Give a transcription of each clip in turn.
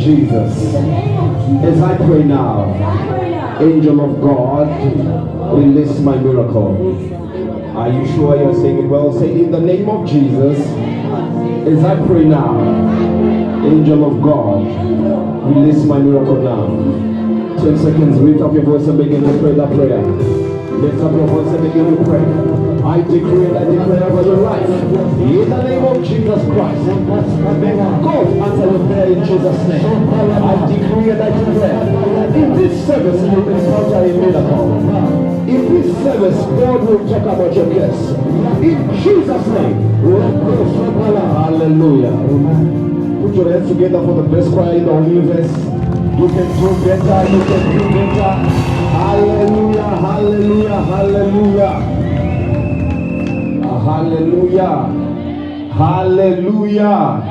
Jesus. As I pray now, angel of God, release my miracle. Are you sure you're saying it well? Say, in the name of Jesus, as I pray now, angel of God, release my miracle now. 10 seconds, lift up your voice and begin to pray that prayer. Lift up your voice and begin to pray. I decree and I declare over your life, in the name of Jesus Christ, may God answer your prayer in Jesus' name. I decree and I declare, in this service you will encounter a miracle. In this service, God will talk about your case. In Jesus' name, hallelujah. Put your hands together for the best choir in the universe. You can do better, you can do better. Hallelujah, hallelujah, hallelujah. Hallelujah. Hallelujah.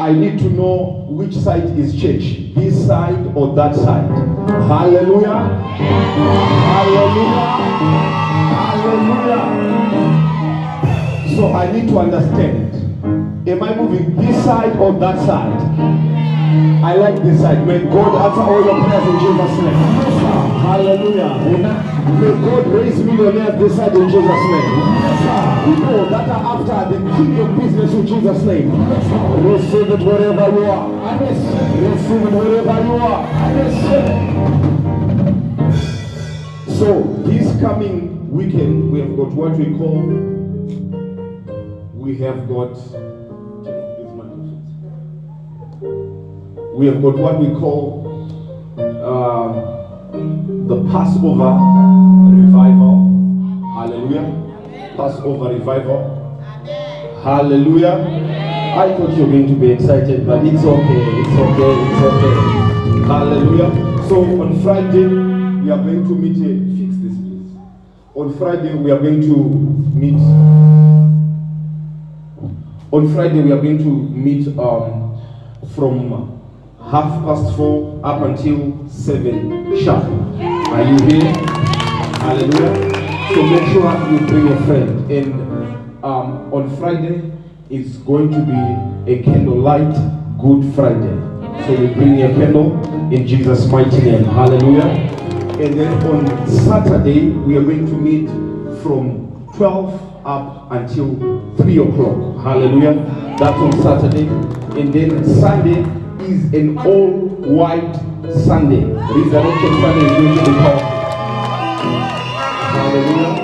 I need to know which side is church. This side or that side. Hallelujah. Hallelujah. Hallelujah. So I need to understand. Am I moving this side or that side? I like this side. May God answer all your prayers in Jesus' name. Hallelujah. May God raise millionaires this side in Jesus' name. People that are after the kingdom business in Jesus' name. Receive it wherever you are. Receive it wherever you are. So this coming weekend we have got what we call what we call the Passover revival. Hallelujah. Passover revival. Hallelujah. I thought you were going to be excited, but it's okay. It's okay. It's okay. Hallelujah. So on Friday we are going to meet here. Fix this, please. On Friday we are going to meet. On Friday we are going to meet from 4:30 up until 7 sharp. Are you here? Hallelujah. So make sure you bring a friend. And on Friday it's going to be a candlelight Good Friday. So you bring your candle in Jesus' mighty name. Hallelujah. And then on Saturday we are going to meet from 12 up until 3 o'clock. Hallelujah. That's on Saturday. And then Sunday is an all-white Sunday. Resurrection Sunday is going to be called. Hallelujah.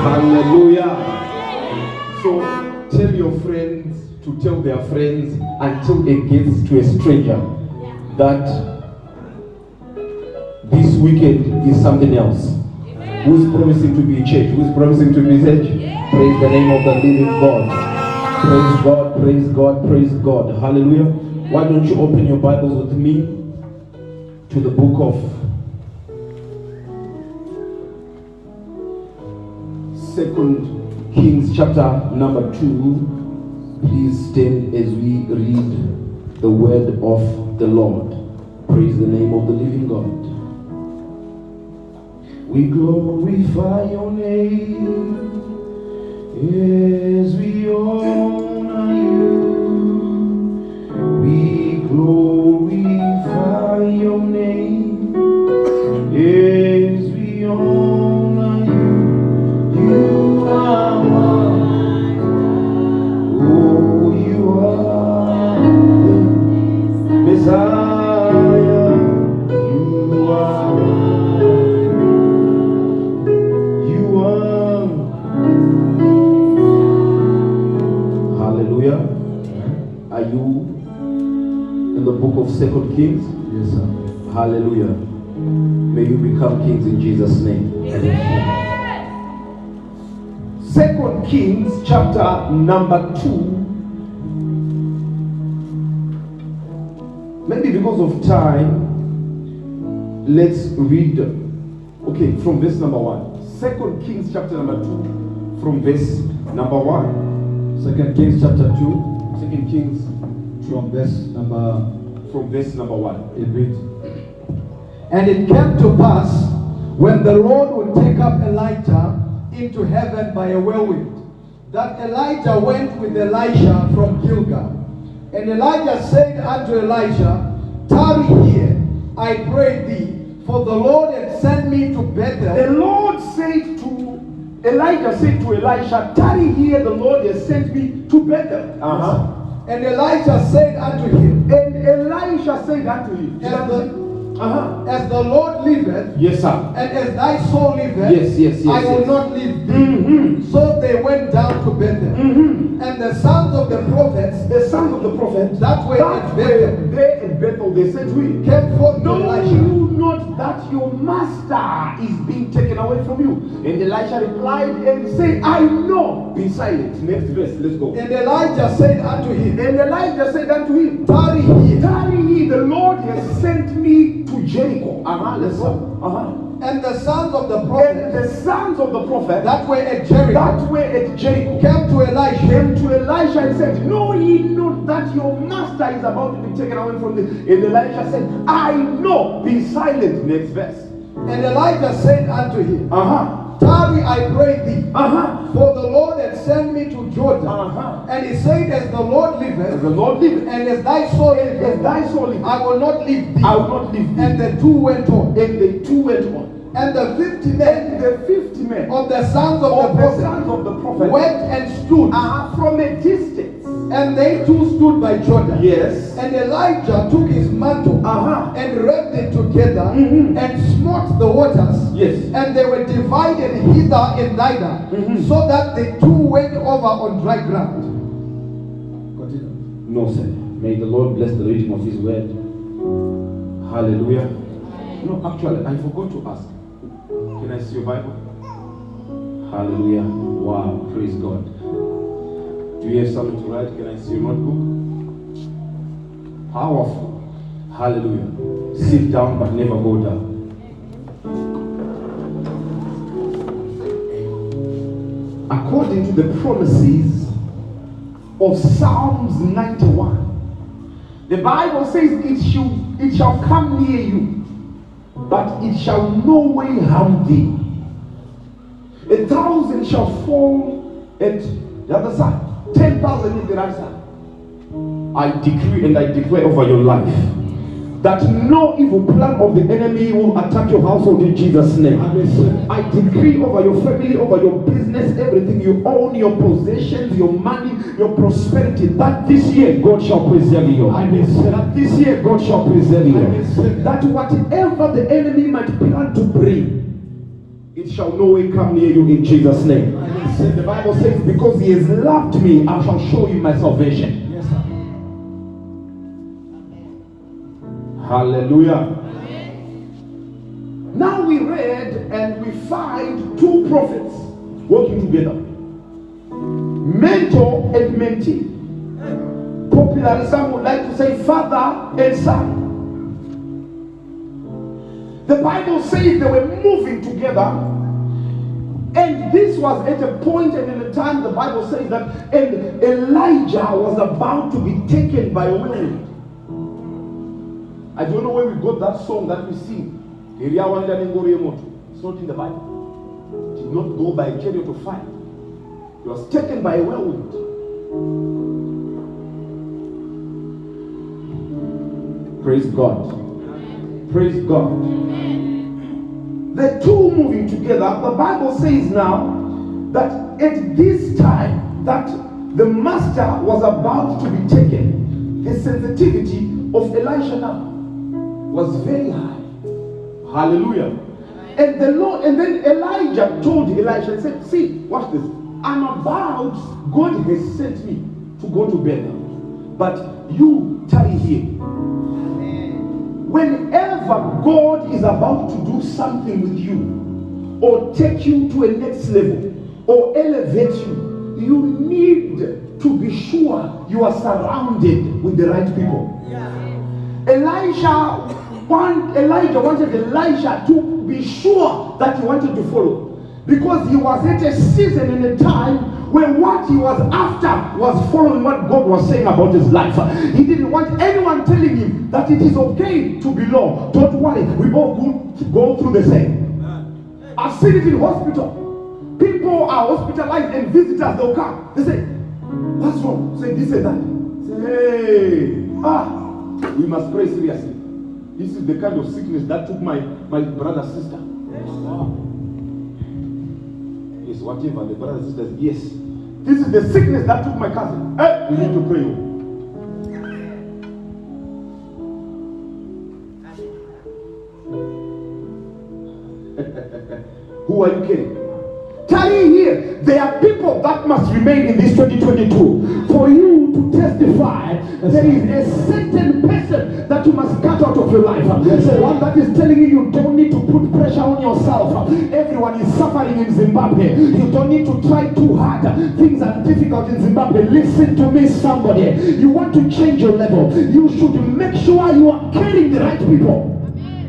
Hallelujah. So tell your friends to tell their friends until it gets to a stranger that this weekend is something else. Who's promising to be church? Who's promising to be church? Praise the name of the living God. Praise God, praise God, praise God. Hallelujah. Why don't you open your Bibles with me to the book of 2 Kings chapter number 2. Please stand as we read the word of the Lord. Praise the name of the living God. We glorify your name as we honor you. We glorify your name as we honor you. You are one. Oh, you are the Messiah. You are one. 2 Kings? Yes, sir. Hallelujah. May you become kings in Jesus' name. Amen. 2 Kings chapter number 2. Maybe because of time, let's read, okay, from verse number 1. 2 Kings chapter number 2, from verse number 1. 2 Kings chapter 2, 2 Kings from verse number 1. It reads, "And it came to pass, when the Lord would take up Elijah into heaven by a whirlwind, that Elijah went with Elisha from Gilgal. And Elijah said unto Elisha, Tarry here, I pray thee, for the Lord hath sent me to Bethel." The Lord said to Elijah, said to Elisha, "Tarry here, the Lord has sent me to Bethel." And Elisha said unto him, And Elisha said unto him, As the Lord liveth, yes, sir. and as thy soul liveth, Yes, I will not leave thee. So they went down to Bethel. And the sons of the prophets, that were at Bethel, there in Bethel, they said to him, came forth to "Know Elisha, you not that your master is being taken away from you?" And Elisha replied and said, "I know." Be silent. Next verse, let's go. And Elijah said unto him, "Tarry here." "Tarry ye, the Lord has sent me to Jericho." Let's go. And the sons of the And prophets, the sons of the prophet that were at Jericho, came to Elisha, Elisha and said, "Know ye not that your master is about to be taken away from thee?" And Elisha said, "I know." Be silent. Next verse. And Elijah said unto him, "Tarry, I pray thee, for the Lord hath sent me to Jordan." And he said, "As the Lord liveth, and as thy soul liveth, I will not leave thee." And the two went on. And the 50 men of the sons of the prophet went and stood from a distance. and they too stood by Jordan. Yes. And Elijah took his mantle and rubbed it together and smote the waters. Yes. And they were divided hither and thither, so that the two went over on dry ground. Continue. No, sir. May the Lord bless the reading of His word. Hallelujah. No, actually, I forgot to ask. Can I see your Bible? Hallelujah. Wow. Praise God. Do you have something to write? Can I see your notebook? Powerful. Hallelujah. Sit down but never go down. According to the promises of Psalms 91, the Bible says it shall come near you, but it shall no way harm thee. 1,000 shall fall at the other side, 10,000 at the right side. I decree and I declare over your life that no evil plan of the enemy will attack your household in Jesus' name. I decree over your family, over your business, everything you own, your possessions, your money, your prosperity, that this year God shall preserve you. That this year God shall preserve you. That whatever the enemy might plan to bring, it shall no way come near you in Jesus' name. The Bible says, because He has loved me, I shall show you my salvation. Hallelujah. Now we read and we find two prophets working together. Mentor and mentee. Popularly, some would like to say father and son. The Bible says they were moving together, and this was at a point and in a time, the Bible says that, and Elijah was about to be taken by a whirlwind. I don't know where we got that song that we sing. It's not in the Bible. It did not go by a chariot of fire. He was taken by a whirlwind. Praise God. Praise God. The two moving together, the Bible says now that at this time that the master was about to be taken, the sensitivity of Elisha now was very high. Hallelujah. And the Lord, and then Elijah told Elisha and said, "See, watch this. I'm about, God has sent me to go to Bethel, but you tarry here." Whenever God is about to do something with you, or take you to a next level, or elevate you, you need to be sure you are surrounded with the right people. Elijah wanted Elisha to be sure that he wanted to follow, because he was at a season and a time when what he was after was following what God was saying about his life. He didn't want anyone telling him that it is okay to be low. Don't worry, we all go through the same. I've seen it in hospital. People are hospitalized and visitors, they'll come. They say, what's wrong? Say this and that. Say, hey, we must pray seriously. This is the kind of sickness that took my brother's sister. Yes, whatever, the brothers and sisters, yes. This is the sickness that took my cousin. Hey, we need to pray. Who are you kidding? Tarry here. There are people that must remain in this 2022 for you to testify. There is a certain person that you must cut out of your life. The one that is telling you don't need to put pressure on yourself. Everyone is suffering in Zimbabwe. You don't need to try too hard. Things are difficult in Zimbabwe. Listen to me, somebody. You want to change your level. You should make sure you are carrying the right people.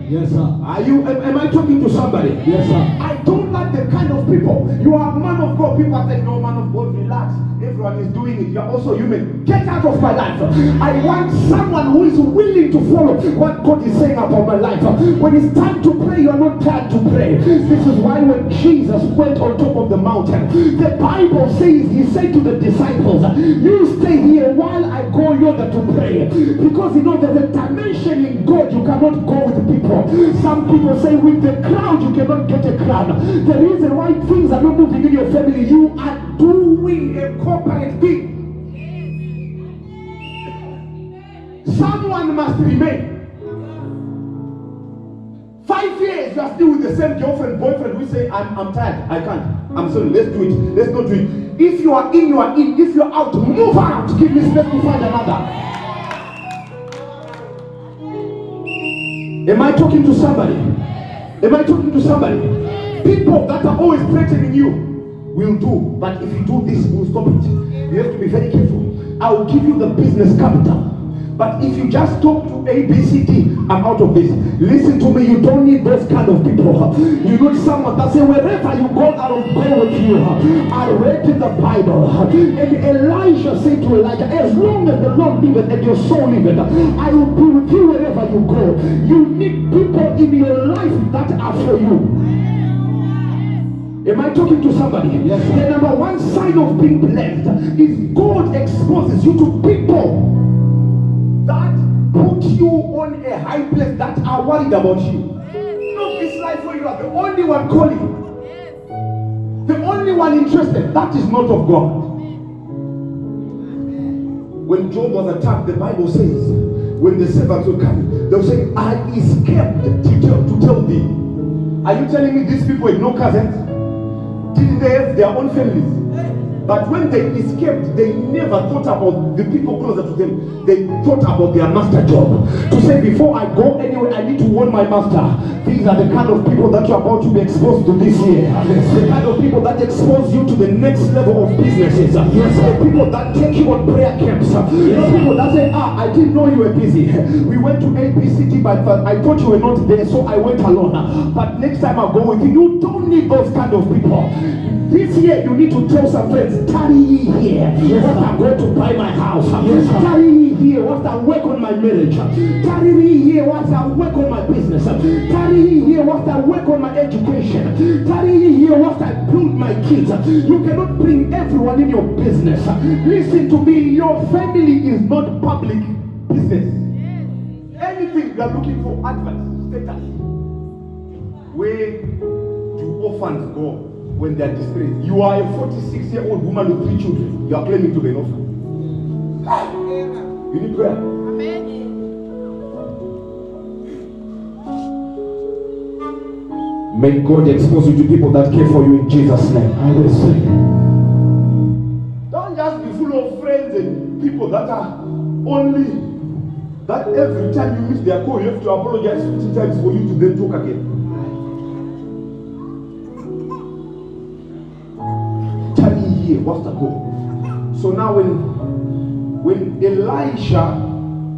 Yes, sir. Am I talking to somebody? Yes, sir. I don't like the kind of people. You are a man of God. People are saying, no, man of God, relax. Everyone is doing it. You are also human. Get out of my life. I want someone who is willing to follow what God is saying about my life. When it's time to pray, you are not tired to pray. This is why when Jesus went on top of the mountain, the Bible says, he said to the disciples, you stay here while I go yonder to pray. Because you know there's a dimension in God you cannot go with people. Some people say with the crowd you cannot get a crowd. The reason why things are not moving in your family, you are doing a corporate thing. Someone must remain. 5 years you are still with the same girlfriend, boyfriend. We say, I'm tired, I can't. I'm sorry, let's do it. Let's not do it. If you are in, you are in. If you are out, move out. Give me space to find another. Am I talking to somebody? Am I talking to somebody? People that are always threatening you will do, but if you do this, we'll stop it. You have to be very careful. I will give you the business capital. But if you just talk to ABCD, I'm out of this. Listen to me, you don't need those kind of people. You need someone that say, wherever you go, I will go with you. I read in the Bible, and Elijah said to Elijah, as long as the Lord liveth and your soul liveth, I will be with you wherever you go. You need people in your life that are for you. Am I talking to somebody? Yes, sir. The number one sign of being blessed is God exposes you to people that put you on a high place, that are worried about you. Not this life where you are the only one calling, the only one interested. That is not of God. When Job was attacked, the Bible says, when the servants were coming, they were saying, I escaped to tell thee. Are you telling me these people had no cousins? Didn't they have their own families? But when they escaped, they never thought about the people closer to them. They thought about their master job. To say, before I go anywhere, I need to warn my master. These are the kind of people that you're about to be exposed to this year. The kind of people that expose you to the next level of businesses. The people that take you on prayer camps. The people that say, I didn't know you were busy. We went to ABCD, but I thought you were not there, so I went alone. But next time I'll go with you. You don't need those kind of people. This year, you need to tell some friends, tarry ye here, whilst I'm going to buy my house. Tarry ye here, whilst I work on my marriage. Tarry ye here, whilst I work on my business. Tarry ye here, whilst I work on my education. Tarry ye here, whilst I build my kids. You cannot bring everyone in your business. Listen to me, your family is not public business. Anything you are looking for, advert, status. Where do orphans go when they are distressed? You are a 46-year-old woman with 3 children. You are claiming to be an orphan. You need prayer. May God expose you to people that care for you in Jesus' name. I will say. Don't just be full of friends and people that are only that every time you meet their call, you have to apologize 50 times for you to then talk again. Here, what's the goal? So now when Elisha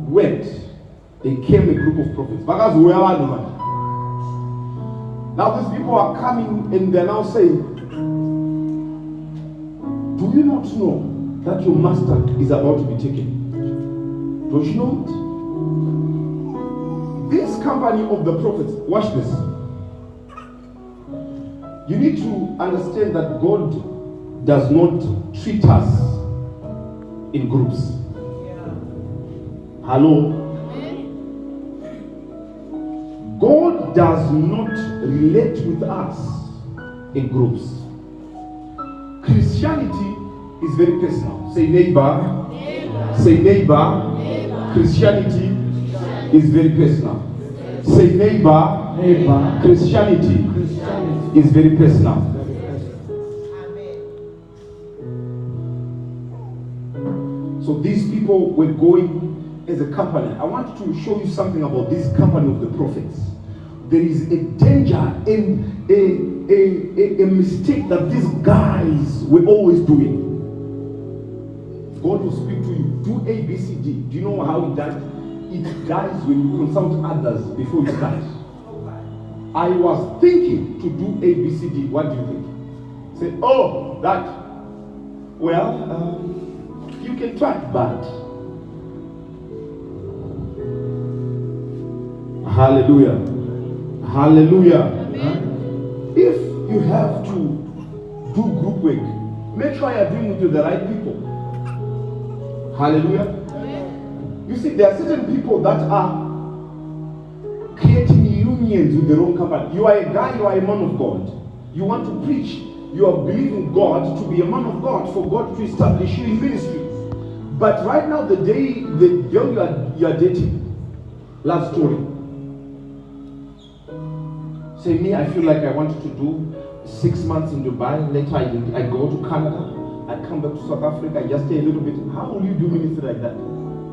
went, they came a group of prophets. Now these people are coming and they're now saying, do you not know that your master is about to be taken? Don't you know it? This company of the prophets, watch this. You need to understand that God does not treat us in groups. Hello? God does not relate with us in groups. Christianity is very personal. Say neighbor. Say neighbor. Christianity is very personal. Say neighbor. Christianity is very personal. So these people were going as a company. I want to show you something about this company of the prophets. There is a danger and a mistake that these guys were always doing. God will speak to you. Do A, B, C, D. Do you know how it does? It dies when you consult others before you start. I was thinking to do A, B, C, D. What do you think? Say, oh, that. Well, you can try, but hallelujah. Hallelujah. If you have to do group work, make sure you're doing it with the right people. Hallelujah. You see, there are certain people that are creating unions with the wrong company. You are a guy, you are a man of God. You want to preach. You are believing God to be a man of God, for God to establish you in ministry. But right now, the girl you are dating, love story. Say, me, I feel like I wanted to do 6 months in Dubai. Later, I go to Canada. I come back to South Africa. I just stay a little bit. How will you do ministry like that?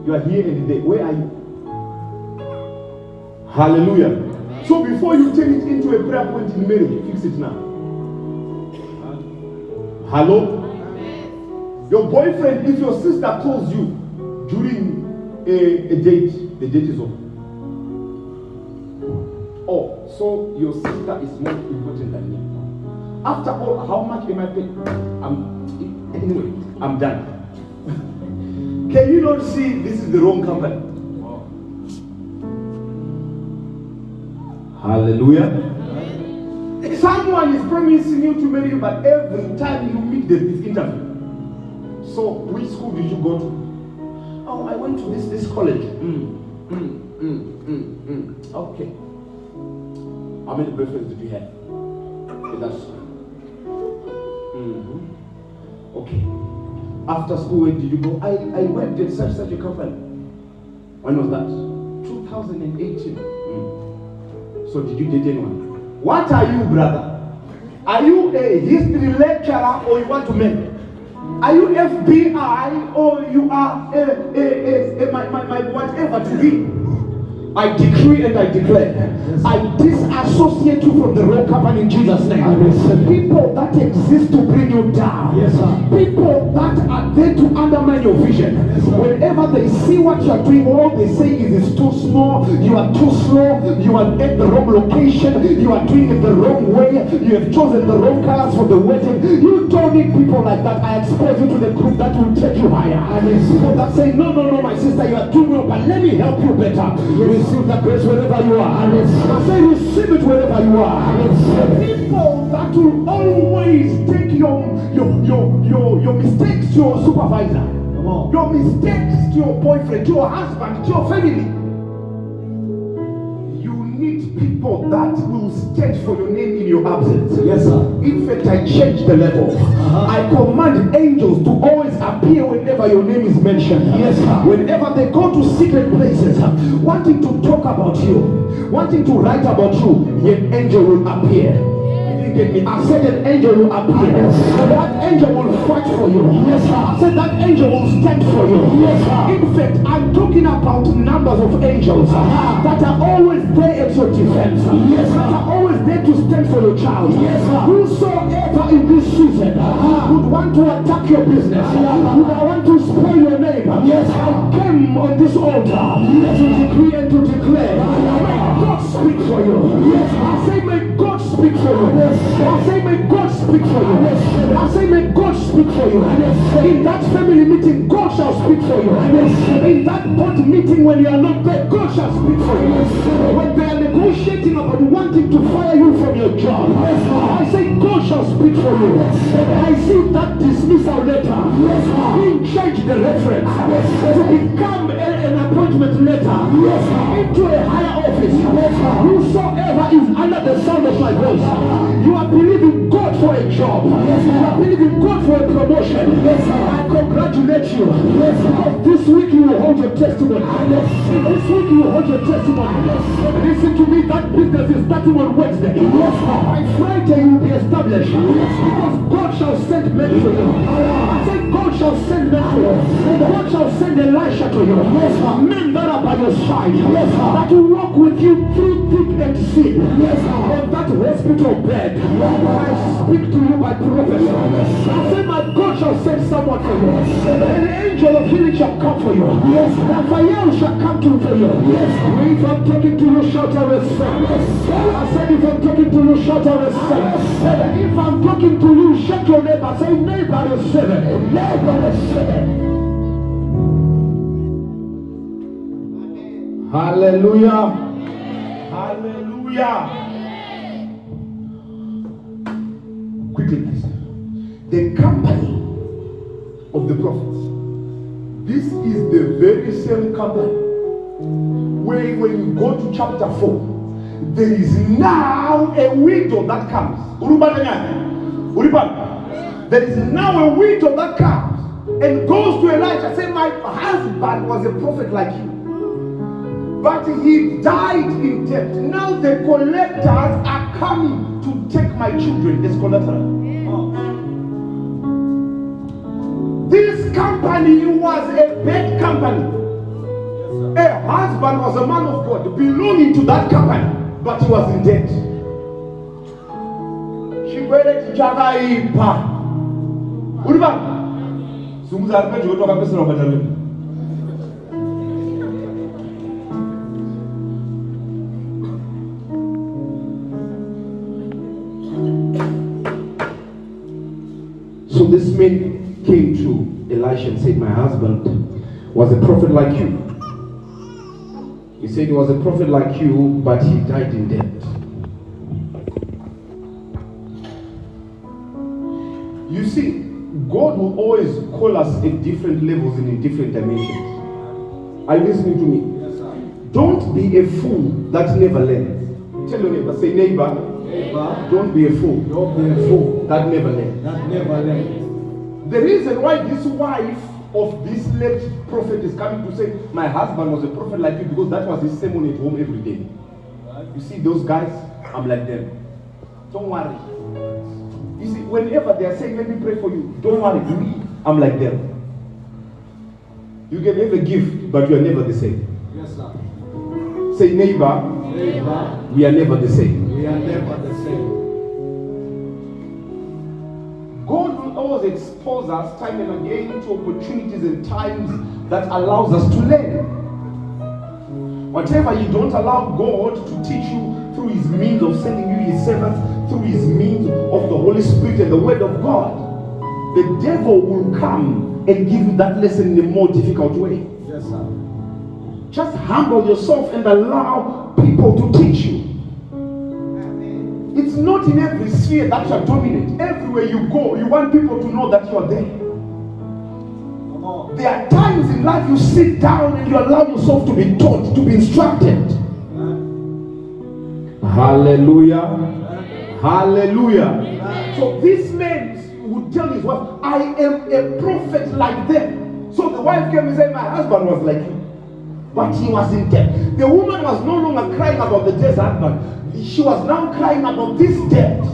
You are here in the day. Where are you? Hallelujah. So before you turn it into a prayer point in marriage, fix it now. Hello? Your boyfriend, if your sister calls you during a date, the date is over. Oh, so your sister is more important than me. After all, how much am I paying? Anyway, I'm done. Can you not see this is the wrong company? Hallelujah. Someone is promising you to marry you, but every time you meet them, it's interview. So, which school did you go to? Oh, I went to this college. Okay. How many boyfriends did you have? That's okay. After school, where did you go? I went to such a company. When was that? 2018. So did you date anyone? What are you, brother? Are you a history lecturer or you want to make? Are you FBI or you are my whatever to be? I decree and I declare, I disassociate you from the wrong company in Jesus' name. People that exist to bring you down. Yes, people that are there to undermine your vision. Whenever they see what you are doing, all they say is it's too small, you are too slow, you are at the wrong location, you are doing it the wrong way, you have chosen the wrong colors for the wedding. You don't need people like that. I expose you to the group that will take you higher. And people that say, no, my sister, you are doing well, but let me help you better. Receive that grace wherever you are. I say receive it wherever you are. People that will always take your mistakes to your supervisor, your mistakes to your boyfriend, to your husband, to your family. You need people that will stand for your name in your absence. Yes, sir. In fact, I changed the level. I command angels to always appear whenever your name is mentioned. Yes, sir. Whenever they go to secret places, wanting to talk about you, wanting to write about you, an angel will appear. immediately. I said an angel will appear. That angel will fight for you. I said that angel will stand for you. In fact, I'm talking about numbers of angels that are always there at your defense. That are always there to stand for your child. Whosoever in this season would want to attack your business, would want to spoil your name, I came on this altar to decree and to declare, may God speak for you. I say may God speak for you. I say may God speak for you. I say may God speak for you. In that family meeting, God shall speak for you. In that board meeting when you are not there, God shall speak for you. When they are negotiating about wanting to fire you from your job, I say God shall speak for you. I see that dismissal letter being changed the reference to become an appointment letter into a higher office. Whosoever is under the sound of my voice, you are believing God for a job. You are believing God for a promotion. I congratulate you. Because this week you will hold your testimony. This week you will hold your testimony. Listen to me, that business is starting on Wednesday. By Friday you will be established. Because God shall send men for you. I say God shall send men for you. God shall send Elisha to you. Men that are by your side. That will walk with you through thick and thin. On that hospital bed. I speak to you by prophecy. I say my God shall send someone for you. An angel of healing shall come for you. Raphael shall come to you. If I'm talking to you, shout a respect. I said if I'm talking to you, shout a respect. If I'm talking to you, shut your neighbor. Say neighbor is seven. Neighbor is seven. Hallelujah. Hallelujah. Quickly, please. The company of the prophets. This is the very same company where when you go to chapter 4, there is now a widow that comes. There is now a widow that comes and goes to Elijah. Say, my husband was a prophet like you, but he died in debt. Now the collectors are coming to take my children as collateral. This company was a bad company. A husband was a man of God belonging to that company, but he was in debt. She waited Jagaipa. So this man came to Elisha and said, my husband was a prophet like you. He said he was a prophet like you, but he died in debt. You see, God will always call us at different levels and in different dimensions. Are you listening to me? Yes, sir. Don't be a fool that never learns. Tell your neighbor, say neighbor, don't be a fool. Don't be a fool that never learns. That never learns. The reason why this wife of this late prophet is coming to say, my husband was a prophet like you, because that was his sermon at home every day. You see those guys, I'm like them. Don't worry. You see, whenever they are saying, let me pray for you, don't worry, me, I'm like them. You can never give, but you are never the same. Yes, sir. Say neighbor, we are never the same. We are never the same. God will always expose us time and again to opportunities and times that allows us to learn. Whatever you don't allow God to teach you through his means of sending you his servants, through his means of the Holy Spirit and the word of God, the devil will come and give you that lesson in a more difficult way. Yes, sir. Just humble yourself and allow people to teach you. It's not in every sphere that you dominate. Everywhere you go, you want people to know that you are there. There are times in life you sit down and you allow yourself to be taught, to be instructed. Hallelujah. Hallelujah. So this man would tell his wife, I am a prophet like them. So the wife came and said, my husband was like you, but he was in debt. The woman was no longer crying about the dead husband. She was now crying about this debt.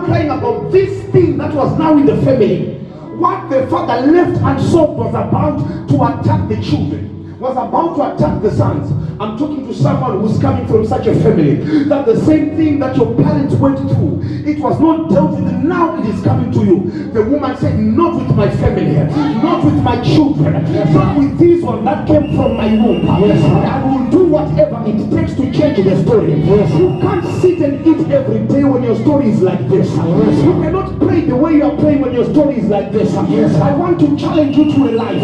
crying about this thing that was now in the family. What the father left unsolved was about to attack the children, was about to attack the sons. I'm talking to someone who's coming from such a family that the same thing that your parents went through, it was not dealt with, and now it is coming to you. The woman said, not with my family, not with my children, not with this one that came from my womb. I will do whatever it takes to change the story. You can't sit and eat every day when your story is like this. You cannot pray the way you are praying when your story is like this. I want to challenge you to a life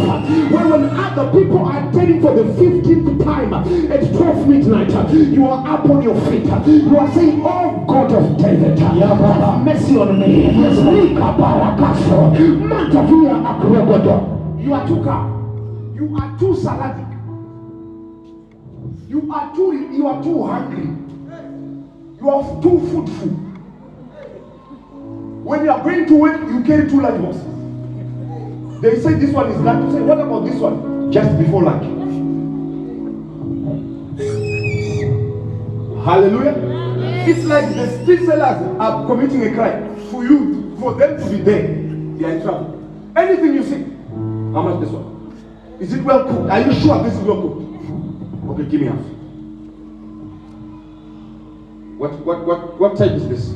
where when other people are telling for the 15th time at 12 midnight, you are up on your feet. You are saying, oh God of David, have mercy on me. You are too calm. You are too saladic. You are too hungry. You are too foodful. When you are going to work, you carry 2 large boxes. They say this one is lunch. You say, what about this one? Just before lunch. Hallelujah. It's like the street sellers are committing a crime. For them to be there, they are in trouble. Anything you see, how much this one? Is it well cooked? Are you sure this is well cooked? Okay, give me half. What type is this?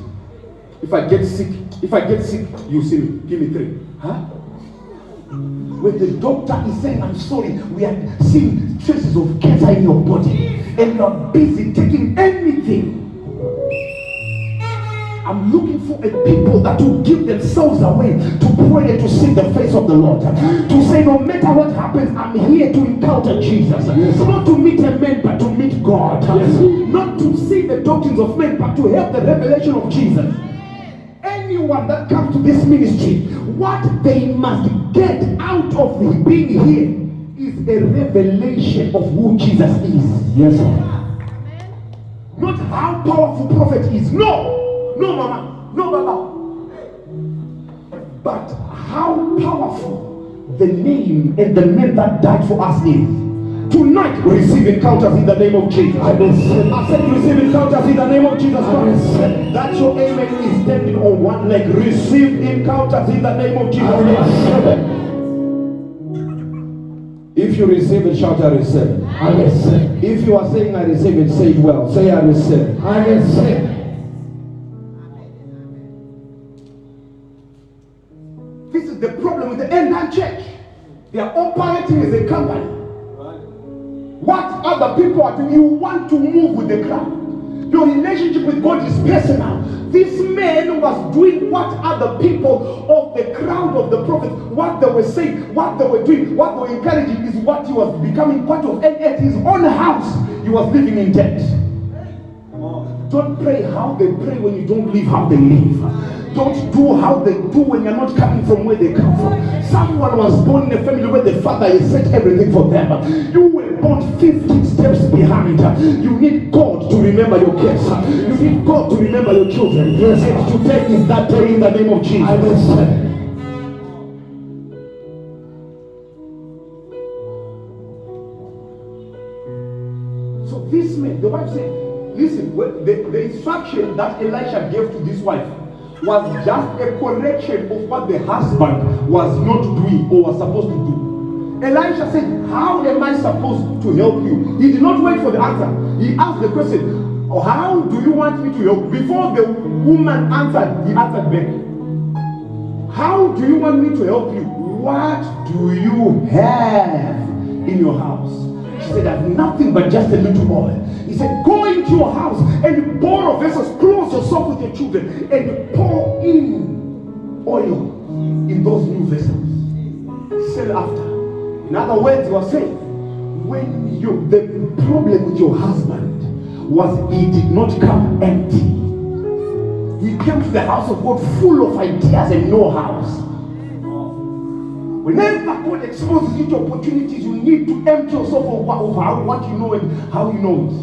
If I get sick, you see me. Give me 3. Huh? When the doctor is saying, I'm sorry, we are seeing traces of cancer in your body, and you are busy taking anything. I'm looking for a people that will give themselves away to pray and to seek the face of the Lord. To say, no matter what happens, I'm here to encounter Jesus. Not to meet a man, but to meet God. Not to see the doctrines of men, but to have the revelation of Jesus. Anyone that comes to this ministry, what they must get out of being here is a revelation of who Jesus is. Yes, sir. Not how powerful prophet is. No, mama, no, baba. But how powerful the name and the man that died for us is. Tonight we receive encounters in the name of Jesus. I said receive encounters in the name of Jesus Christ. That's your amen is standing on one leg. Receive encounters in the name of Jesus Christ. If you receive it, shout I receive. I receive. If you are saying I receive it, say it well. Say I receive. I receive. This is the problem with the end-time church. They are operating as a company. What other people are doing, you want to move with the crowd. Your relationship with God is personal. This man was doing what other people of the crowd of the prophet, what they were saying, what they were doing, what they were encouraging is what he was becoming part of. And at his own house, he was living in debt. Don't pray how they pray when you don't live how they live. Don't do how they do when you're not coming from where they come from. Someone was born in a family where the father has set everything for them. You were born 15 steps behind. You need God to remember your kids. You need God to remember your children. Yes, and today is that day in the name of Jesus. I will say. So this man, the wife said, listen, the instruction that Elisha gave to this wife was just a correction of what the husband was not doing or was supposed to do. Elisha said, how am I supposed to help you? He did not wait for the answer. He asked the question, how do you want me to help? Before the woman answered, he answered back. How do you want me to help you? What do you have in your house? She said, I have nothing but just a little oil. He said, go into your house and borrow vessels, close yourself with your children, and pour in oil in those new vessels. Sell after. In other words, he was saying, when the problem with your husband was he did not come empty. He came to the house of God full of ideas and know-hows. Whenever God exposes you to opportunities, you need to empty yourself of what you know and how you know it.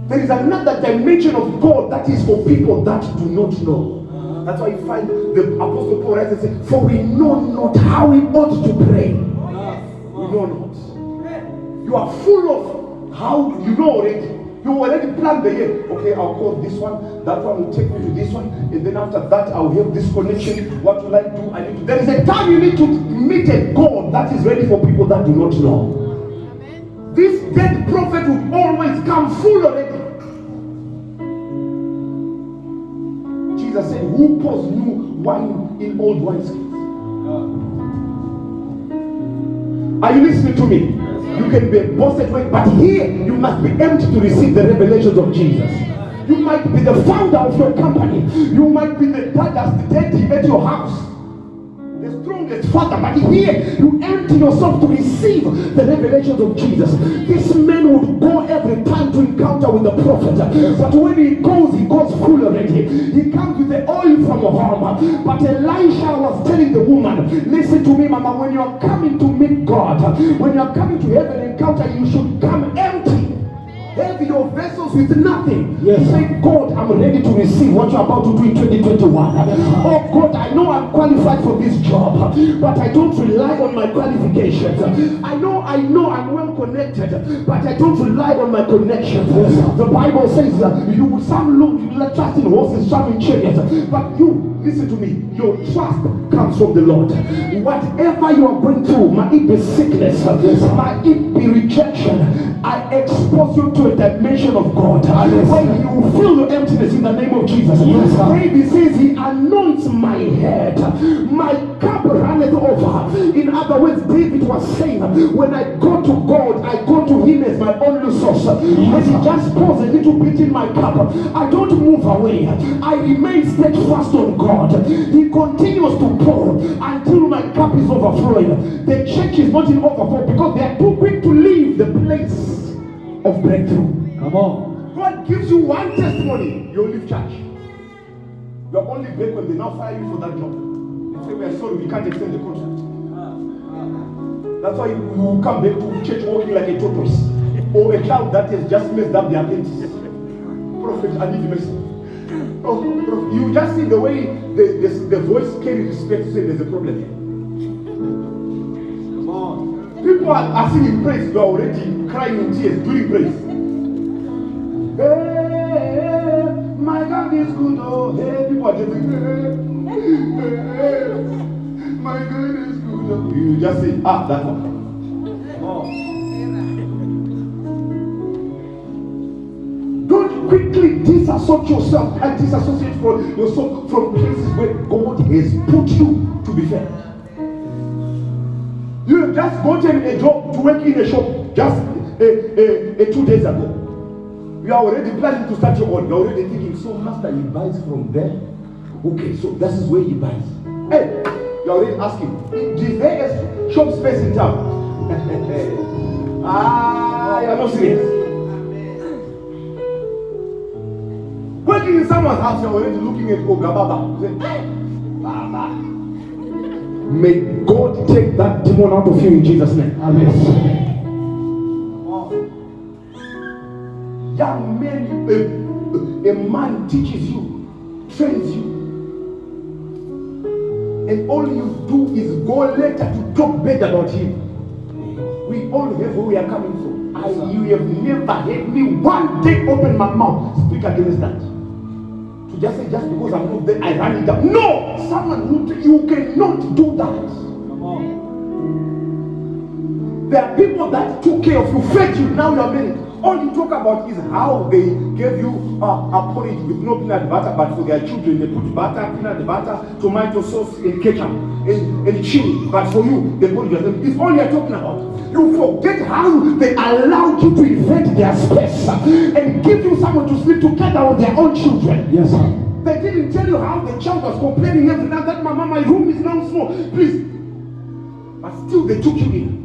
There is another dimension of God that is for people that do not know. That's why you find the Apostle Paul writes and says, for we know not how we ought to pray. We know not. You are full of how you know already. You already planned the year. Okay, I'll call this one. That one will take me to this one. And then after that, I'll have this connection. What will I do? I need to. There is a time you need to meet a God that is ready for people that do not know. This dead prophet would always come full already. Jesus said, who pours new wine in old wineskins? Are you listening to me? You can be a bossed way, but here you must be empty to receive the revelations of Jesus. You might be the founder of your company. You might be the daddy at your house, the strongest father, but here you empty yourself to receive the revelations of Jesus. This man would go every time to encounter with the prophet, but when he goes full already. He comes with the oil from home. But Elisha was telling the woman, listen to me, mama, when you are coming to meet God, when you are coming to have an encounter, you should come empty. Have your vessels with nothing. Yes. Say, God, I'm ready to receive what you're about to do in 2021. Oh God, I know I'm qualified for this job, but I don't rely on my qualifications. I know I'm well connected, but I don't rely on my connections. Yes. The Bible says some look trust in horses, some in chariots, but you, listen to me, your trust comes from the Lord. Whatever you are going through, might it be sickness, might it be rejection, I expose you to a dimension of God when you feel your emptiness in the name of Jesus. David says he anoints my head, my cup runneth over. In other words, David was saying, when I go to God, I go to him as my only source. When he just pours a little bit in my cup, I don't move away. I remain steadfast on God. He continues to pour until my cup is overflowing. The church is not in overflow because they are too quick to leave the place of breakthrough. Come on. God gives you one testimony, you leave church. You are only back when they now fire you for that job. They say, we are sorry, we can't extend the contract. That's why you come back to church walking like a tortoise, or a child that has just messed up their apprentice. Prophet, I need mercy. Oh, prophet, you just see the way the voice carries respect to say there's a problem here. Come on. People are singing praise, you are already crying in tears during praise. Hey, my God is good. Oh, hey, people are just saying, hey, my God is good. Oh. You just say, that one. Oh. Don't quickly disassociate yourself and disassociate yourself from places where God has put you to be fed. You have just gotten a job to work in a shop just 2 days ago. You are already planning to start your own. You are already thinking, so master, he buys from there. Okay, so this is where he buys. Hey, you are already asking, is there a shop space in town? You are not serious. Working in someone's house, you are already looking at Ogababa. You say, hey, Baba. May God take that demon out of you in Jesus' name. Amen. Young men, a man teaches you, trains you, and all you do is go later to talk bad about him. We all have where we are coming from. You have never heard me one day open my mouth, speak against that. To just say, just because I'm not there, I ran it down. No! Someone who you cannot do that. Come on. There are people that took care of you, fed you, now you are married. All you talk about is how they gave you a porridge with no peanut butter, but for their children they put butter, peanut butter, tomato sauce, and ketchup, and chili. But for you, they put yourself. It's all you're talking about. You forget how they allowed you to invent their space and give you someone to sleep together with their own children. Yes, sir. They didn't tell you how the child was complaining every night that mama, my room is now small. Please. But still they took you in.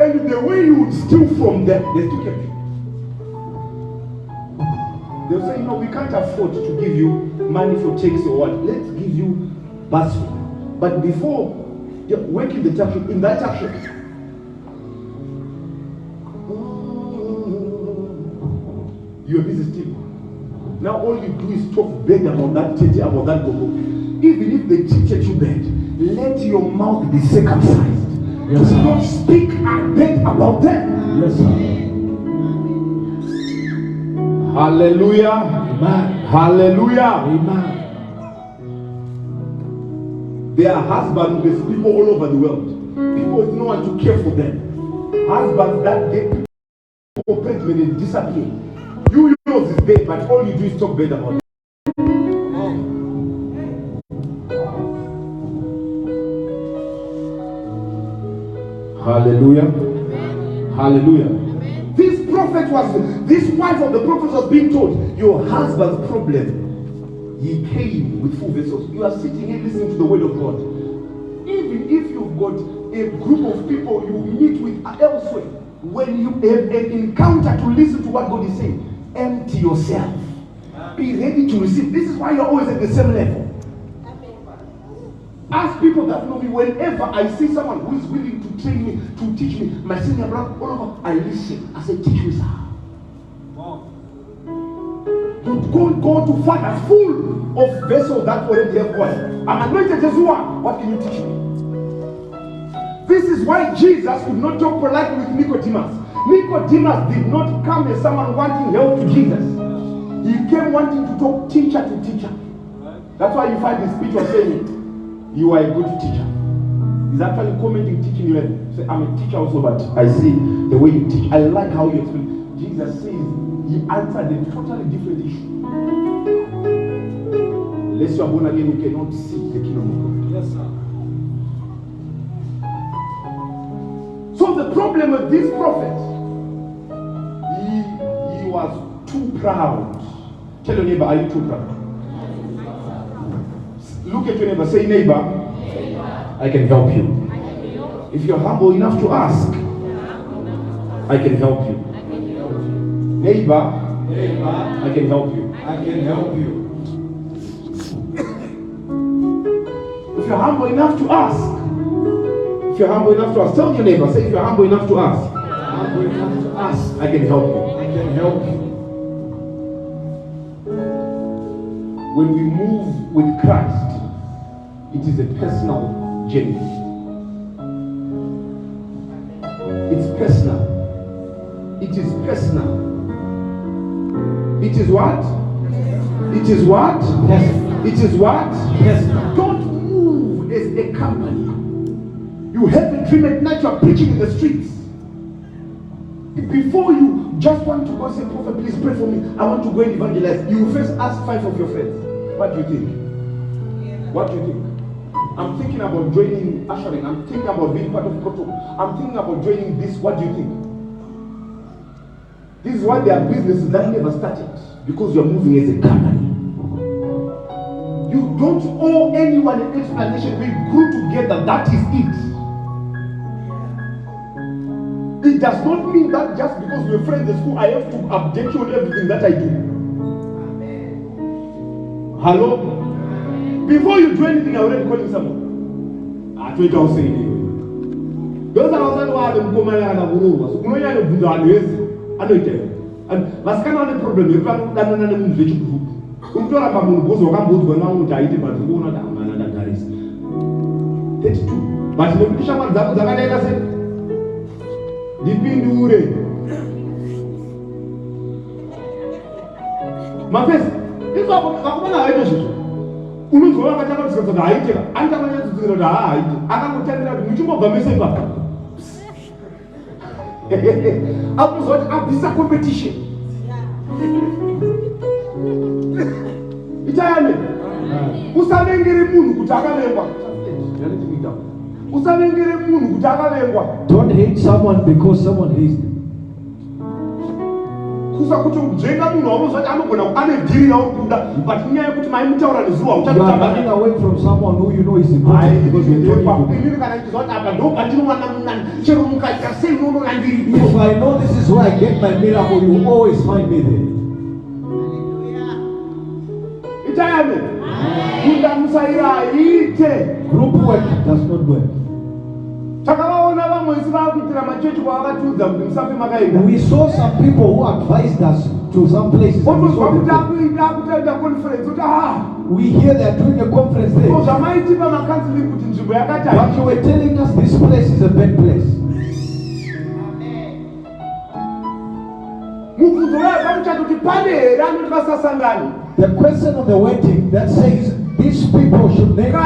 And the way you would steal from them, they still kept you. They'll say, no, we can't afford to give you money for taxi or what. Let's give you bus fare. But before you work in the tax shop, in that tax shop, you're busy stealing. Now all you do is talk bad about that tete, about that gogo. Even if they treated you bad, let your mouth be circumcised. Yes, do not speak bad about them. Yes, sir. Hallelujah. Amen. Hallelujah. Amen. There are husbands with people all over the world. People with no one to care for them. Husbands that get people pregnant and disappear. You know this day, but all you do is talk bad about it. Hallelujah. Hallelujah. This wife of the prophet was being told, your husband's problem. He came with full vessels. You are sitting here listening to the word of God. Even if you've got a group of people you meet with elsewhere, when you have an encounter to listen to what God is saying, empty yourself. Be ready to receive. This is why you're always at the same level. Ask people that know me. Whenever I see someone who is willing to train me, to teach me, my senior brother, all over, I listen. I say, teach me, sir. Don't go to fathers full of vessels that already have oil. I'm anointed as one. What can you teach me? This is why Jesus could not talk politely with Nicodemus. Nicodemus did not come as someone wanting help to Jesus. He came wanting to talk teacher to teacher. That's why you find the speech of saying, you are a good teacher. He's actually commenting teaching you. Say, I'm a teacher also, but I see the way you teach. I like how you explain. Jesus says he answered a totally different issue. Unless you are born again, you cannot see the kingdom of God. Yes, sir. So the problem with this prophet, he was too proud. Tell your neighbor, are you too proud? Look at your neighbor, say, neighbor, I can help you. If you're humble enough to ask, I can help you. Neighbor, I can help you. I can help you. If you're humble enough to ask, tell your neighbor, say, if you're humble enough to ask, I can help you. I can help you. When we move with Christ, it is a personal journey. It's personal. It is personal. It is what? It is what? Personal. It is what? Personal. Don't move as a company. You have a dream at night, you are preaching in the streets. Before you just want to go say, prophet, please pray for me. I want to go and evangelize. You first ask 5 of your friends. What do you think? What do you think? I'm thinking about joining ushering. I'm thinking about being part of protocol. I'm thinking about joining this. What do you think? This is why there are businesses that never started. Because you're moving as a company. You don't owe anyone an explanation. We grew together. That is it. It does not mean that just because we're friends in school, I have to update you on everything that I do. Hello? Before you do anything, I already calling someone. I told you I'll say it anyway. Those are also why I'm going to so you know you do always. I know it. And what's kind of the problem? You can't do that. You don't have a moon. You can't go to one day, but you won't have another guys. 32. But the picture was that I said. Dipindure. My face. This is what I'm going to do. Unuzwa wakataka kusikiliza haiti anta mwenye tuziro da haiti akamutendera mchumba gamese baba abu zote abisa competition itayane usamengere munhu kuti akalengwa usamengere munhu kuti akalengwa. Don't hate someone because someone hates them. You are running away from someone who you know is important because you're doing If I know this is where I get my miracle, you always find me there. Group work does not work. We saw some people who advised us to some places. We hear they are doing a conference there. But you were telling us this place is a bad place. The question of the wedding that says these people should never.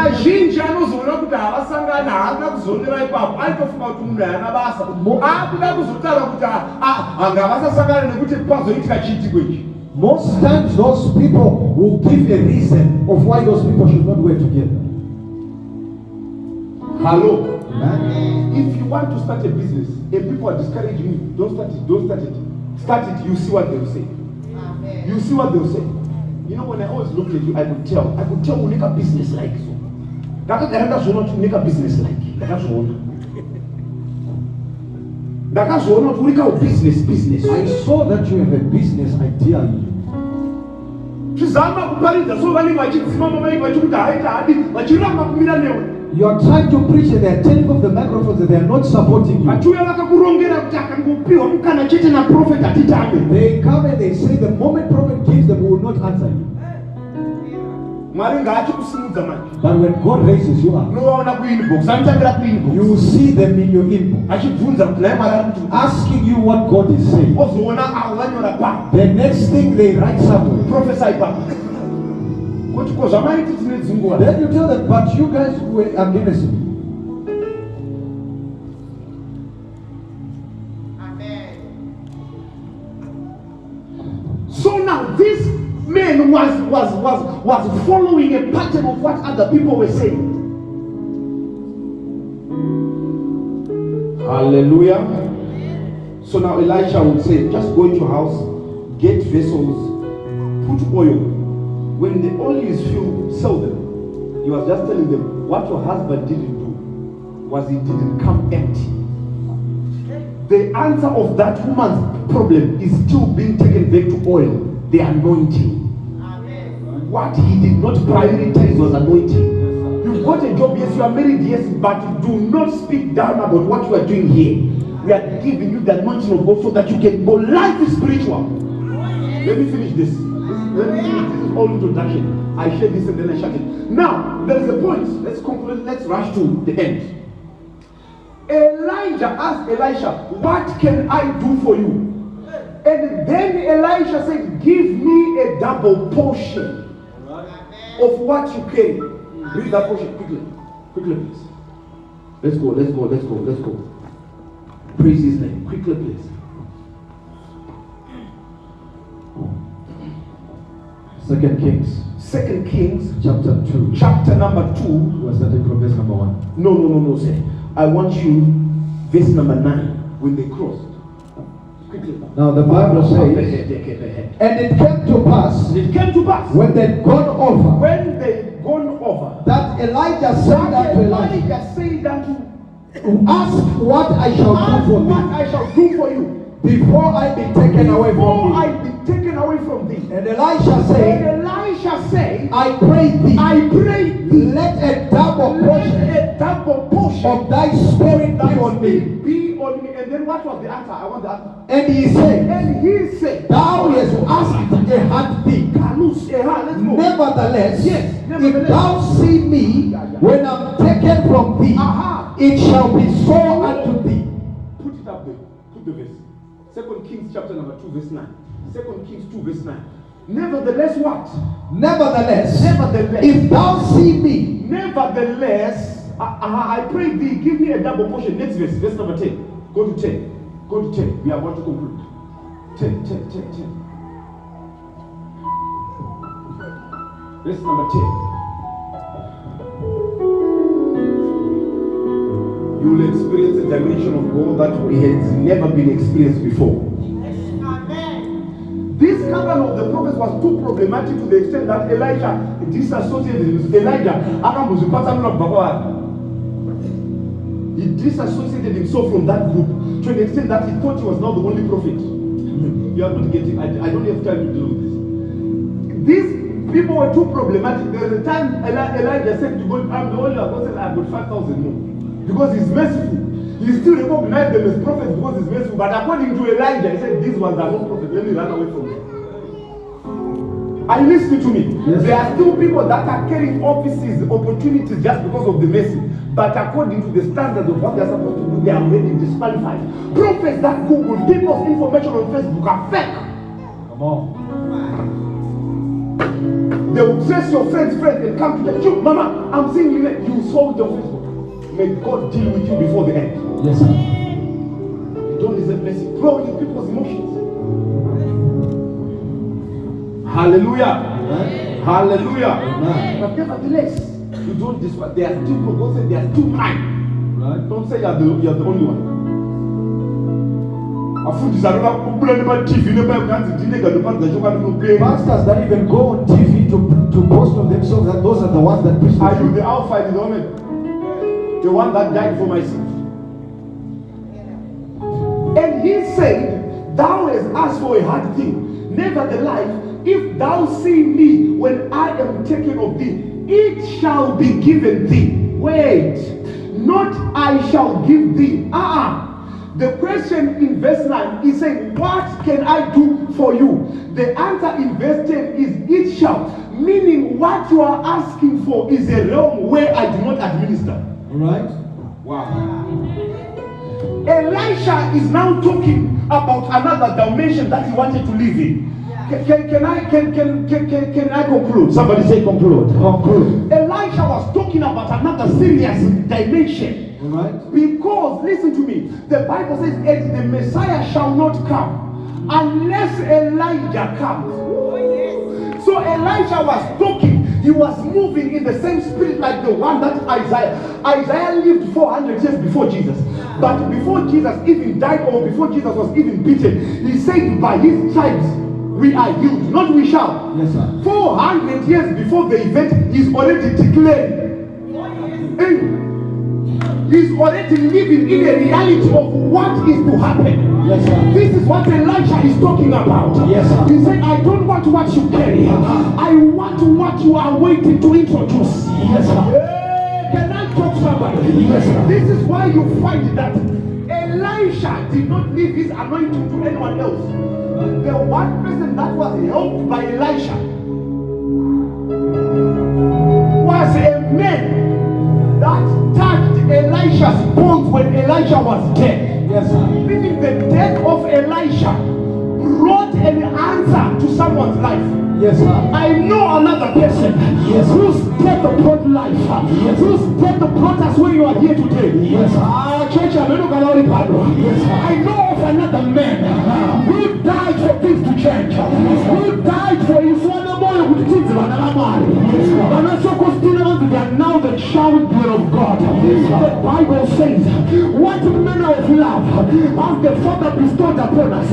Most times those people will give a reason of why those people should not work together. Hello. If you want to start a business and people are discouraging you, don't start it, don't start it. Start it, you see what they'll say. Amen. You see what they'll say. You know, when I always looked at you, I could tell we make a business like so. That's not to make a business like. That's what we call business. I saw that you have a business idea in you. You are trying to preach and they are telling off the microphones that they are not supporting you. They come and they say the moment prophet gives them, we will not answer you. But when God raises you up, you will see them in your inbox, asking you what God is saying. The next thing they write somewhere, prophesy back. Then you tell them, but you guys were against me. Amen. So now this man was following a pattern of what other people were saying. Hallelujah. So now Elisha would say, just go into your house, get vessels, put oil. When the oil is filled, sell them. He was just telling them what your husband didn't do was he didn't come empty. The answer of that woman's problem is still being taken back to oil, the anointing. Amen. What he did not prioritize was anointing. You've got a job, yes, you are married, yes, but do not speak down about what you are doing here. We are giving you the anointing of God so that you can go. Life is spiritual. Let me finish this. This is all introduction. I share this and then I shut it. Now, there is a point. Let's conclude. Let's rush to the end. Elijah asked Elisha, what can I do for you? And then Elisha said, give me a double portion of what you carry. Read that portion quickly. Quickly, please. Let's go. Praise his name. Quickly, please. 2 Kings chapter 2. Chapter number 2. Was that from verse number 1? No, sir. I want you, verse number 9, when they crossed. Quickly. Now the Bible says, and it came to pass, when they'd gone over, that Elijah said unto ask what I shall do for you, before I be taken away from thee. And Elisha said, I pray thee, let a double portion of thy spirit be on me. And then what was the answer? I want the answer. And he said, thou hast asked a hard thing. Nevertheless, if thou see me when I'm taken from thee, it shall be so unto thee. Put it up there. Put the verse. 2 Kings chapter number 2 verse 9. 2 Kings 2 verse 9. Nevertheless what? Nevertheless, if thou see me. Nevertheless, I pray thee, give me a double portion. Next verse, verse number 10. Go to 10. We are about to conclude. 10. Verse number 10. You will experience a dimension of God that has never been experienced before. This covenant of the prophets was too problematic to the extent that Elijah disassociated with Elijah. He disassociated himself from that group to an extent that he thought he was now the only prophet. You are not getting. I don't have time to deal with this. These people were too problematic. There was a time Elijah said to God, I'm the only apostle, I've got 5,000 more. Because he's merciful. He still recognized them as prophets because he's merciful. But according to Elijah, he said, these ones are not prophets. Let me run away from them. Are you listening to me? Yes. There are still people that are carrying offices, opportunities just because of the mercy. But according to the standards of what they're supposed to do, they are already disqualified. Prophets that Google people's information on Facebook are fake. They will trace your friend and come to you. Mama, I'm seeing you saw it on Facebook. May God deal with you before the end. Yes, sir. You don't deserve blessing. Throw in people's emotions. Hallelujah. Amen. Hallelujah. Amen. But nevertheless, you don't despise. There are two people. God said there are two minds. Right. Don't say you're the only one. Pastors that even go on TV to boast of themselves that those are the ones that preach. Are you the Alpha and the Omega? The one that died for my sins? And he said, thou hast asked for a hard thing. Nevertheless, if thou see me when I am taken of thee, it shall be given thee. Wait, not I shall give thee. The question in verse 9 is saying, what can I do for you? The answer in verse 10 is, it shall. Meaning what you are asking for is a realm where I do not administer. Right? Wow. Elisha is now talking about another dimension that he wanted to live in. Can I conclude? Somebody say conclude. Conclude. Elisha was talking about another serious dimension. Right. Because, listen to me, the Bible says, and the Messiah shall not come unless Elijah comes. So Elisha was talking, he was moving in the same spirit like the one that Isaiah lived 400 years before Jesus. But before Jesus even died, or before Jesus was even beaten, he said, by his stripes we are healed, not we shall. Yes, sir. 400 years before the event, he's already declaring. He's already living in a reality of what is to happen. Yes, sir. This is what Elisha is talking about. Yes, sir. He said, I don't want what you carry. I want what you are waiting to introduce. Yes, sir. Hey, can I talk to somebody? Yes, sir. This is why you find that Elisha did not leave his anointing to anyone else. The one person that was helped by Elisha was a man that touched Elisha's bones when Elisha was dead. Yes, sir. Meaning the death of Elisha brought an answer to someone's life. Yes, sir. I know another person whose death brought life. Whose death brought us where you are here today. Yes, sir. Church, I know of another man who died for things to change. Who died for his one they are now the children of God. The Bible says, what manner of love has the Father bestowed upon us?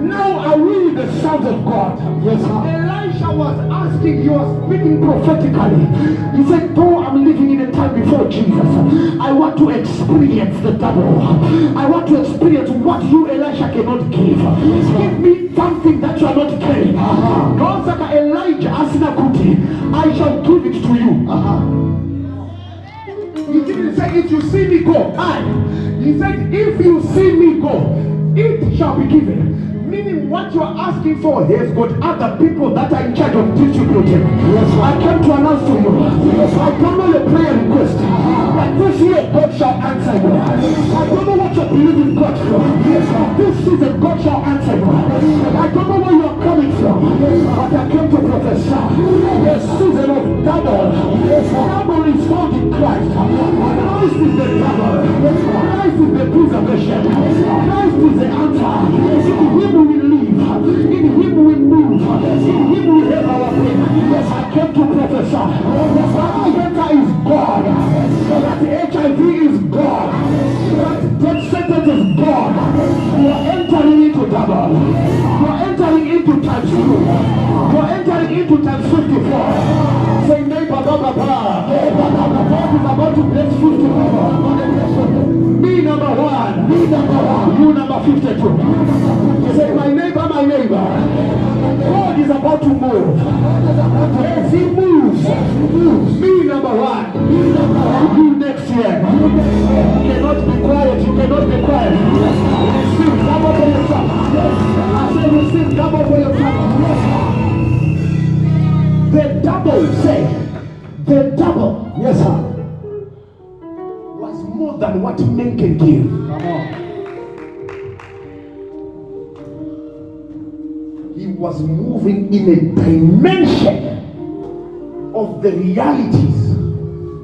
Now are we the sons of God. Yes, sir. Elisha was asking, he was speaking prophetically. He said, though I'm living in a time before Jesus, I want to experience the double. I want to experience what you, Elisha, cannot give. Give me something that you are not carrying. God said, Elijah, Asinakuti, I shall give it to you. He didn't say, if you see me go. He said, if you see me go, it shall be given. Meaning what you are asking for has got other people that are in charge of distributing. Yes, I came to announce to you. I don't know your prayer request, but this year God shall answer you. I don't know what you're believing God for. This season God shall answer you. I don't know where you are coming from, but I came to prophesy. A season of double. Double is found in Christ. Christ is the double. Christ is the preservation. Christ is the answer. In him we live. In him we move. In him we have our being. Yes, I came to prophesy. That cancer is God. That HIV is God. That death sentence is God. You are entering into double. You are entering into times 2. You are entering into times 54. Say neighbor, God is about to bless 54. Me number 1. Me number 1. You number 52. He said, my neighbor, God is about to move. As he moves, me number 1. You next year. You cannot be quiet. You cannot be quiet. Receive double for yourself. I said receive double for yourself. The double, say, the double. Yes, sir. Was more than what men can give. Come on. He was moving in a dimension of the realities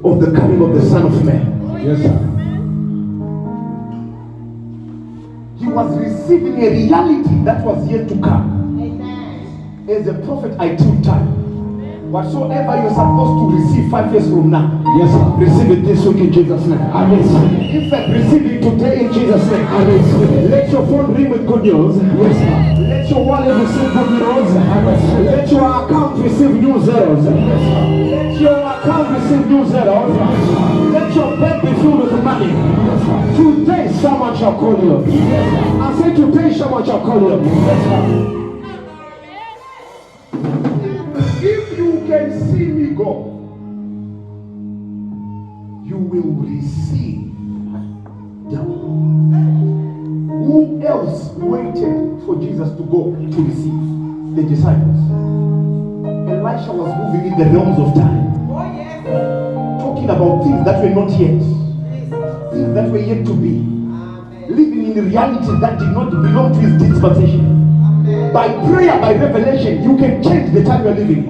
of the coming of the Son of Man. Yes, sir. He was receiving a reality that was yet to come. As a prophet, I took time. Whatsoever you're supposed to receive 5 years from now, Yes, sir. receive it this week in Jesus' name. In fact, receive it today in Jesus' name. Let your phone ring with good news. Yes, sir. Let your wallet receive good news. Let your account receive new zeros. Let your account receive new zeros. Let your bank be filled with money. Today someone shall call you. I say today someone shall call you. If you can see me go, you will receive double. Who else waited for Jesus to go to receive? The disciples. Elisha was moving in the realms of time, talking about things that were not yet, things that were yet to be, living in reality that did not belong to his dispensation. By prayer, by revelation, you can change the time you're living.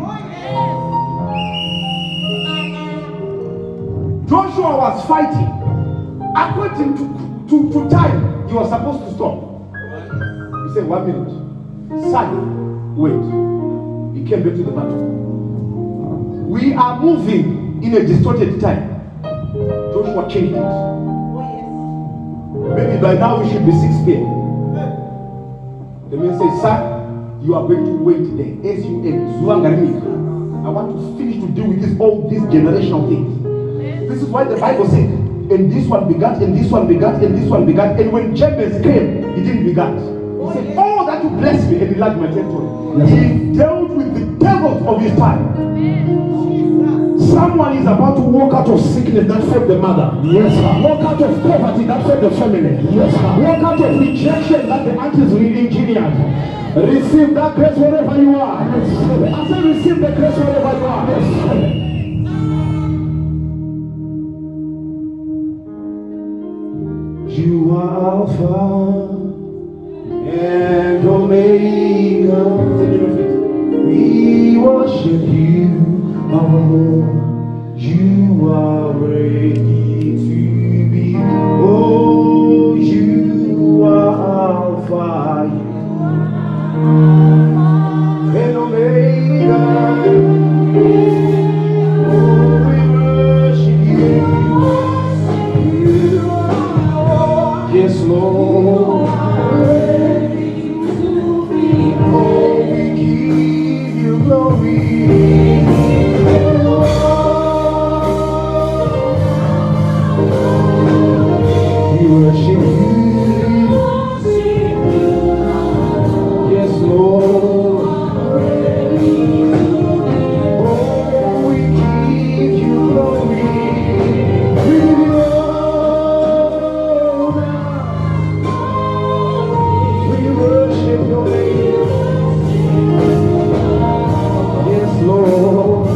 Joshua was fighting. According to time, you were supposed to stop. He said, 1 minute. Suddenly, wait. He came back to the battle. We are moving in a distorted time. Joshua changed it. Maybe by now we should be 6 p.m. The man says, sir, you are going to wait there. I want to finish to deal with these generational things. This is why the Bible said, and this one begat, and this one begat, and this one begat. And when Jabez came, he didn't begat. He said, oh, that you bless me and enlarge my territory. Yes. He dealt with the devils of his time. Someone is about to walk out of sickness that fed the mother. Yes, sir. Walk out of poverty that fed the family. Yes, sir. Walk out of rejection that the aunties engineered. Receive that grace wherever you are. I say receive the grace wherever you are. You are Alpha and Omega. We worship you, our Lord. You are ready to be. Oh, you are Alpha and Omega. Oh, we worship you. Yes, Lord. Oh, we give you glory. We worship you. Yes, Lord. Oh, we give you glory. We give you honor. We worship your name. Yes, Lord.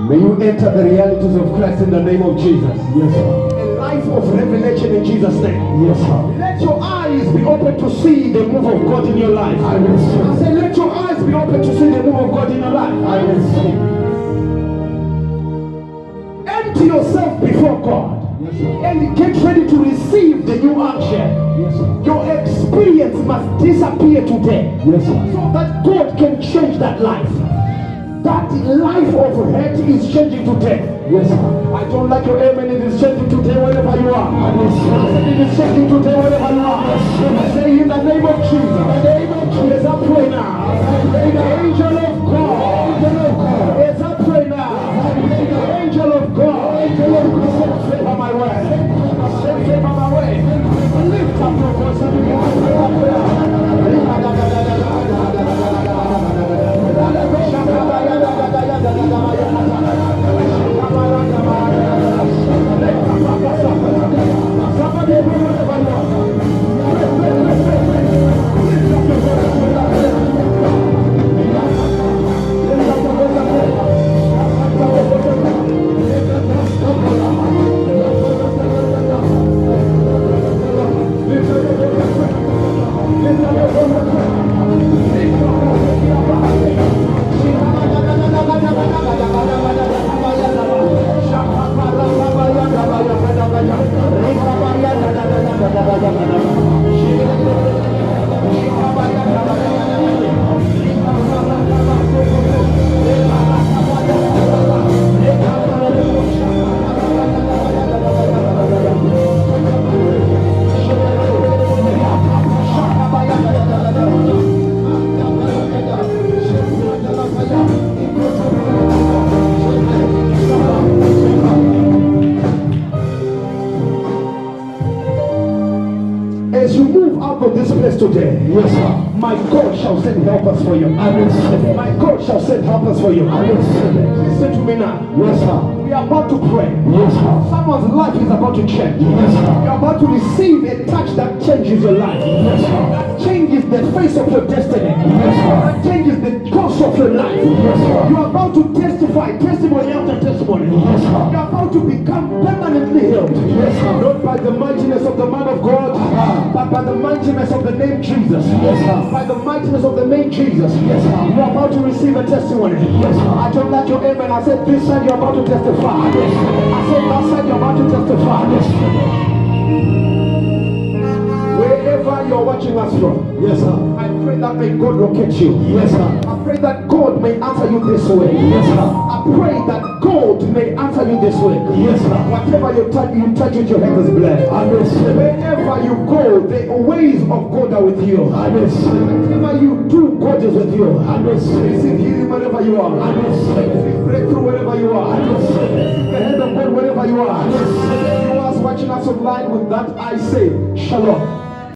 May you enter the realities of Christ in the name of Jesus. Yes, sir. A life of revelation in Jesus' name. Yes, sir. Let your eyes be open to see the move of God in your life. I receive. I say, let your eyes be open to see the move of God in your life. I receive. Empty yourself before God. Yes, sir. And get ready to receive the new unction. Yes, sir. Your experience must disappear today. Yes, sir. So that God can change that life. That life of hate is changing today. Yes, sir. I don't like your amen. It is changing today wherever you are. I receive. It is changing today wherever you are. I say in the name of Jesus. In the name of Jesus. I pray now. The angel of God. As I pray now. The angel of God. Send favor my way. Send favor my way. Lift up your voice and begin to pray that prayer. Somebody pray wherever you are. Lift up your voice. you move out of this place today, yes, sir, my God shall send helpers for you. I receive it. My God shall send helpers for you. I receive it. Listen to me now. Yes, sir. We are about to pray. Yes, sir. Someone's life is about to change. Yes, sir. You are about to receive a touch that changes your life. Yes, sir. That changes the face of your destiny. Yes, sir. That changes the course of your life. Yes, sir. You are about to testify, testimony after testimony. Yes, sir. You are about to become permanently healed. Yes, sir. Not by the mightiness of the man of God, but by the mightiness of the name Jesus. Yes, sir. By the mightiness of the name Jesus. Yes, sir. You are about to receive a testimony. Yes, sir. I don't like your amen. I said this side you are about to testify. Yes. I said that side you are about to testify. Yes. Wherever you're watching us from, yes, sir, I pray that may God locate you. Yes, sir. I pray that God may answer you this way. Yes, sir. I pray that God may answer you this way. Yes, sir. Whatever you touch with your hands is blessed. Wherever you go, the ways of God are with you. Whatever you do, God is with you. Receive healing wherever you are. Receive breakthrough wherever you are. Receive the hand of God wherever you are. You are watching us online with that, I say, shalom.